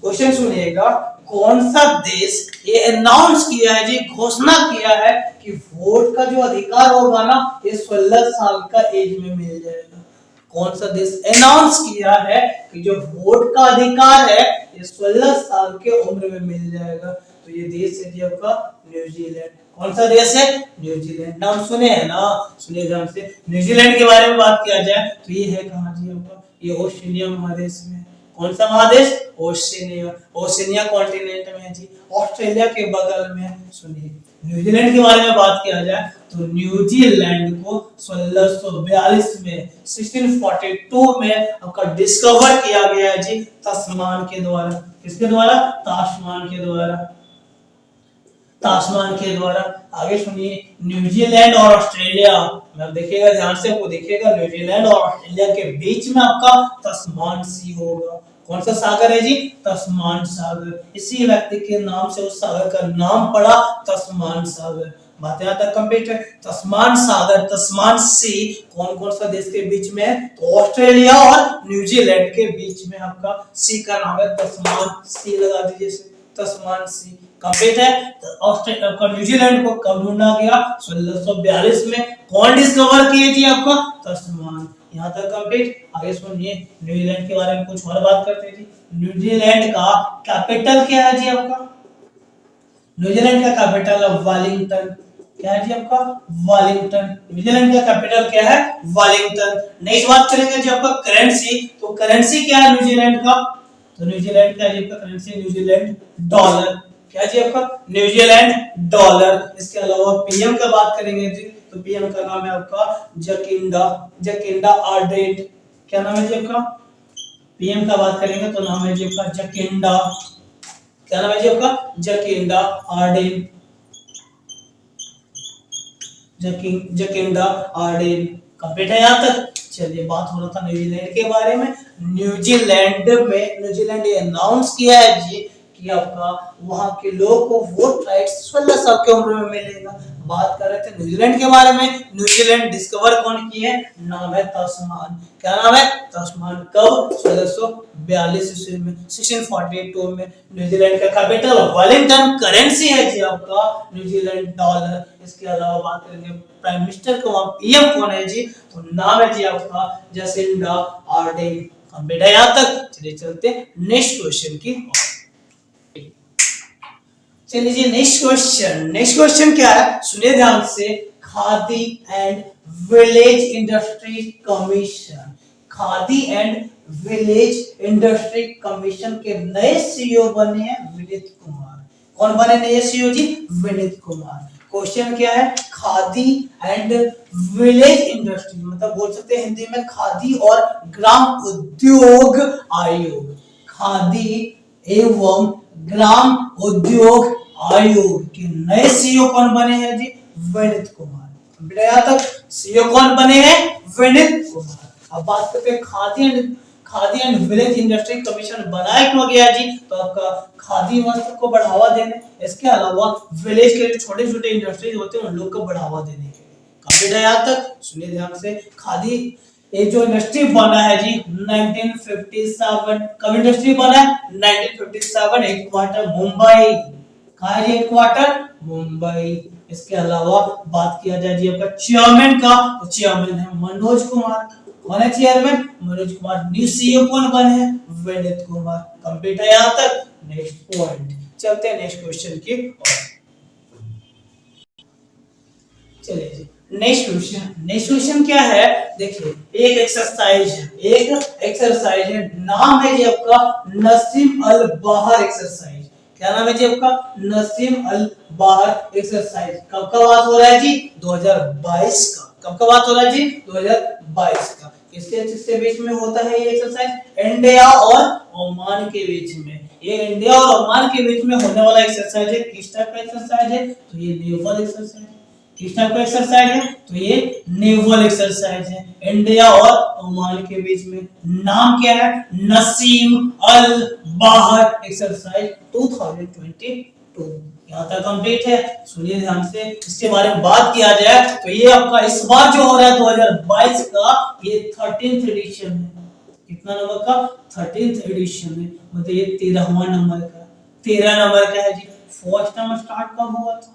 क्वेश्चन सुनिएगा। कौन सा देश ये अनाउंस किया है जी, घोषणा किया है कि वोट का जो अधिकार होगा ना ये 16 साल का एज में मिल जाएगा। कौन सा देश अनाउंस किया है कि जो वोट का अधिकार है ये 16 साल के उम्र में मिल जाएगा। तो ये देश है जी आपका न्यूजीलैंड। कौन सा देश है, न्यूजीलैंड। नाम सुने हैं ना, सुनिए ध्यान से। न्यूजीलैंड के बारे में बात किया जाए तो ये है कहाँ जी आपका, ये ओशिनिया महादेश में। कौन सा महादेश, ओशिनिया। ओशिनिया कॉन्टिनेंट में है जी, ऑस्ट्रेलिया के बगल में। सुनिए न्यूजीलैंड के बारे में बात किया जाए तो न्यूजीलैंड को 1642 में 1642 में आपका डिस्कवर किया गया है जी तस्मान के द्वारा। किसके द्वारा, ताशमान के द्वारा, ताशमान के द्वारा। आगे सुनिए, न्यूजीलैंड और ऑस्ट्रेलिया में देखिएगा ध्यान से, वो देखिएगा न्यूजीलैंड और ऑस्ट्रेलिया के बीच में आपका तस्मान सी होगा। कौन सा सागर है जी, तस्मान सागर। इसी व्यक्ति के नाम से उस सागर का नाम पड़ा तस्मान सागर। बात यहाँ तक कंप्लीट है। तस्मान सागर, तस्मान सी कौन कौन सा देश के बीच में है, तो ऑस्ट्रेलिया और न्यूजीलैंड के बीच में आपका सी का नाम है तस्मान सी, लगा दीजिए तस्मान सी। कंप्लीट है। ऑस्ट्रेलिया का न्यूजीलैंड को कब ढूंढा गया, 1642 में। कौन डिस्कवर किए जी आपका, तस्मान। यहाँ तक कंप्लीट। आगे सुनिए, न्यूजीलैंड के बारे में कुछ और बात करते हैं जी। न्यूजीलैंड का कैपिटल क्या है जी आपका, न्यूजीलैंड का कैपिटल है वेलिंगटन। क्या है जी आपका, वेलिंगटन। न्यूजीलैंड का कैपिटल क्या है, वेलिंगटन। नेक्स्ट बात करेंगे जी आपका करेंसी। तो करेंसी क्या है न्यूजीलैंड का, तो न्यूजीलैंड का जी आपका करेंसी न्यूजीलैंड डॉलर, क्या जी आपका न्यूजीलैंड डॉलर। इसके अलावा पीएम का बात करेंगे जी, तो पीएम का नाम है आपका जकिंडा, जकिंडा आर्डेन। क्या नाम है जी आपका? पीएम का बात करेंगे तो नाम है जी आपका जकिंडा, क्या नाम है जी आपका? जकिंडा आर्डेन, जकिंडा आर्डेन। कंप्लीट है यहाँ तक? चलिए, बात हो रहा था न्यूजीलैंड के बारे में। न्यूजीलैंड ये अनाउंस किया है जी कि आपका वहां के लोगों को वोट राइट्स 16 साल की उम्र में मिलेगा। बात कर रहे थे न्यूजीलैंड के बारे में। न्यूजीलैंड डिस्कवर कौन की है? नाम है तस्मान। क्या नाम है? तस्मान। कब? 1642 ईस्वी में, 1642 में। न्यूजीलैंड का कैपिटल वेलिंगटन। करेंसी है जी आपका न्यूजीलैंड डॉलर। इसके अलावा बात करेंगे प्राइम मिनिस्टर को, पीएम कौन है जी? तो नाम है जी आपका जसिंडा आर्डेन। कंप्लीट है यहाँ तक? चलिए चलते नेक्स्ट क्वेश्चन की। चलिए जी नेक्स्ट क्वेश्चन। नेक्स्ट क्वेश्चन क्या है? सुनिए ध्यान से। Khadi and village industry commission, khadi and village industry commission के नए सीईओ बने हैं विनीत कुमार। कौन बने नए सीईओ जी? विनीत कुमार। क्वेश्चन क्या है? खादी एंड विलेज इंडस्ट्री, मतलब बोल सकते हैं हिंदी में खादी और ग्राम उद्योग आयोग। खादी एवं ग्राम उद्योग आयोग के नए सीईओ कौन बने हैं जी? विनीत कुमार। बेटा तक सीईओ कौन बने हैं? विनीत कुमार। अब बात करते हैं khadi and village industry commission बनाया क्यों गया जी? तो आपका खादी वस्त्र को बढ़ावा देने, इसके अलावा विलेज के छोटे छोटे इंडस्ट्रीज होते हैं उन लोग को बढ़ावा देने के लिए। कंप्लीट है यहाँ तक? सुनिए ध्यान से। खादी ये जो इंडस्ट्री बना है जी 1957, कब इंडस्ट्री बना है? 1957। हेडक्वार्टर मुंबई। कहाँ है जी हेडक्वार्टर? मुंबई। इसके अलावा बात किया जाए जी आपका चेयरमैन का, तो चेयरमैन है मनोज कुमार। कौन है chairman? Manoj Kumar. New CEO कौन बने हैं? विनीत कुमार। कंप्लीट है यहाँ तक? Next point. चलते हैं नेक्स्ट क्वेश्चन की ओर। चलिए जी नेक्स्ट क्वेश्चन। नेक्स्ट क्वेश्चन क्या है? देखिए, एक एक्सरसाइज है, नाम है जी आपका नसीम अल बाहर एक्सरसाइज। क्या नाम है जी आपका? नसीम अल बाहर एक्सरसाइज। कब का बात हो रहा है जी? 2022 का। कब का बात हो रहा है जी? 2022 का। किसके बीच में होता है ये एक्सरसाइज? इंडिया और ओमान के बीच में। ये इंडिया और ओमान के बीच में होने वाला एक्सरसाइज है। किस टाइप का एक्सरसाइज है? तो ये नेवल एक्सरसाइज है। किस टाइप का एक्सरसाइज है? तो ये नेवल एक्सरसाइज है, इंडिया और ओमान के बीच में। नाम क्या है? नसीम अल बाहर एक्सरसाइज 2022। यहाँ तक कंप्लीट है। सुनिए ध्यान से। इसके बारे में बात किया जाए तो ये आपका इस बार जो हो रहा है 2022 का, ये 13th एडिशन है। कितना नंबर का? 13th एडिशन है, मतलब ये 13वां नंबर का। 13 नंबर का है जी। फर्स्ट टाइम स्टार्ट कब हुआ था?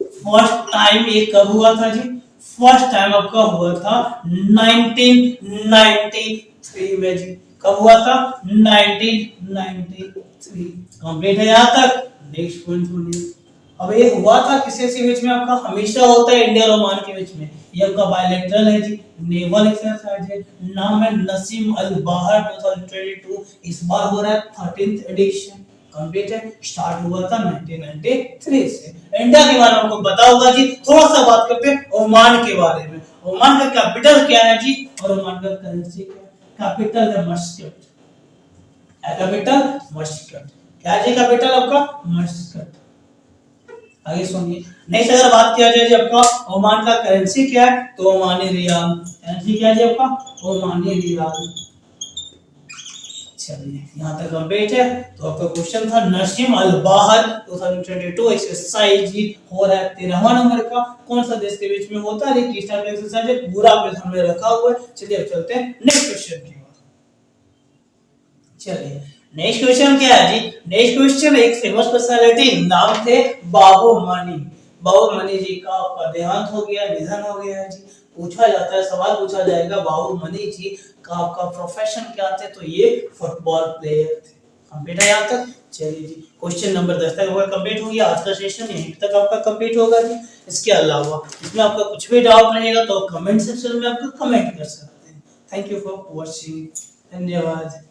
फर्स्ट टाइम ये कब हुआ था जी? फर्स्ट टाइम आपका हुआ था 1993 में जी। कब हुआ था? 1993। कंप्लीट है यहाँ तक? नेक्स्ट पॉइंट सुनिए। अब ये हुआ था किसके बीच में? आपका हमेशा होता है इंडिया और ओमान के बीच में। ये आपका बायलैटरल है जी, नेवल एक्सरसाइज है। नाम है नसीम अल बाहर 2022। इस बार हो रहा है 13th एडिशन। कंप्लीट है। स्टार्ट हुआ था 1993 से। इंडिया के बारे में आपको पता होगा जी। थोड़ा सा बात करते हैं ओमान के बारे में। ओमान का कैपिटल क्या है जी? और ओमान का करेंसी क्या है? कैपिटल है मस्कट। Capital Muscat. क्या जी कैपिटल आपका? मस्कट। आगे सुनिए। नेक्स्ट अगर बात किया जाए जी आपका ओमान का करेंसी क्या है? तो ओमानी रियाल। करेंसी क्या है जी आपका? ओमानी रियाल। चलिए यहाँ तक कंप्लीट है। तो आपका क्वेश्चन था नसीम अल बाहर 2022 एक्सरसाइज हो रहा है 13वां नंबर का। कौन सा देश के बीच में होता है? किस टाइप का एक्सरसाइज है? पूरा आपके सामने रखा हुआ है। चलिए अब चलते हैं नेक्स्ट क्वेश्चन की ओर। चलिए नेक्स्ट क्वेश्चन क्या है जी? नेक्स्ट क्वेश्चन एक फेमस पर्सनालिटी, नाम थे बाबू मनी। बाबू मनी जी का देहांत हो गया, निधन हो गया है जी। पूछा जाता है, सवाल पूछा जाएगा बाबू मनी जी का आपका प्रोफेशन क्या थे? तो ये फुटबॉल प्लेयर थे। कंप्लीट है यहाँ तक? चलिए जी क्वेश्चन नंबर 10 तक आपका कंप्लीट हो गया। आज का सेशन यहीं तक आपका कंप्लीट होगा जी। इसके अलावा इसमें आपका कुछ भी डाउट रहेगा तो कमेंट सेक्शन में आपको कमेंट कर सकते हैं। Thank you for watching. धन्यवाद।